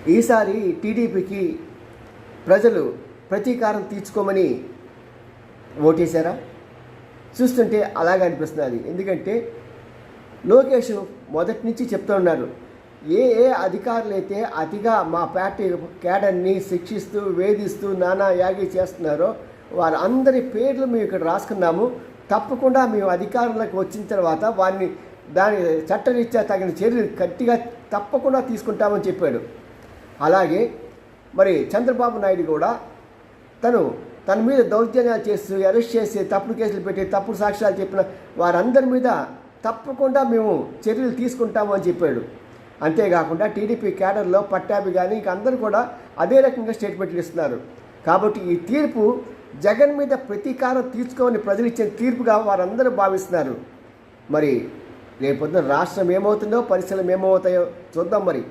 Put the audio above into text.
ఈసారి టీడీపీకి ప్రజలు ప్రతీకారం తీర్చుకోమని ఓటేశారా? చూస్తుంటే అలాగే అనిపిస్తున్నది. ఎందుకంటే లోకేష్ మొదటి నుంచి చెప్తూ ఉన్నారు, ఏ అధికారులు అయితే అతిగా మా పార్టీ క్యాడర్ని శిక్షిస్తూ వేధిస్తూ నానా యాగి చేస్తున్నారో వారందరి పేర్లు మేము ఇక్కడ రాసుకున్నాము. తప్పకుండా మేము అధికారులకు వచ్చిన తర్వాత దాని చట్టరీత్యా తగిన చర్యలు గట్టిగా తప్పకుండా తీసుకుంటామని చెప్పాడు. అలాగే మరి చంద్రబాబు నాయుడు కూడా తన మీద దౌర్జన్యాలు చేస్తూ అరెస్ట్ చేసి తప్పుడు కేసులు పెట్టి తప్పుడు సాక్ష్యాలు చెప్పిన వారందరి మీద తప్పకుండా మేము చర్యలు తీసుకుంటాము అని చెప్పాడు. అంతేకాకుండా టీడీపీ క్యాడర్లో పట్టాభి కానీ ఇంక అందరూ కూడా అదే రకంగా స్టేట్మెంట్లు ఇస్తున్నారు. కాబట్టి ఈ తీర్పు జగన్ మీద ప్రతీకారం తీర్చుకోమని ప్రజలు ఇచ్చిన తీర్పుగా వారందరూ భావిస్తున్నారు. మరి రేపొద్దున రాష్ట్రం ఏమవుతుందో పరిస్థితులు ఏమవుతాయో చూద్దాం మరి.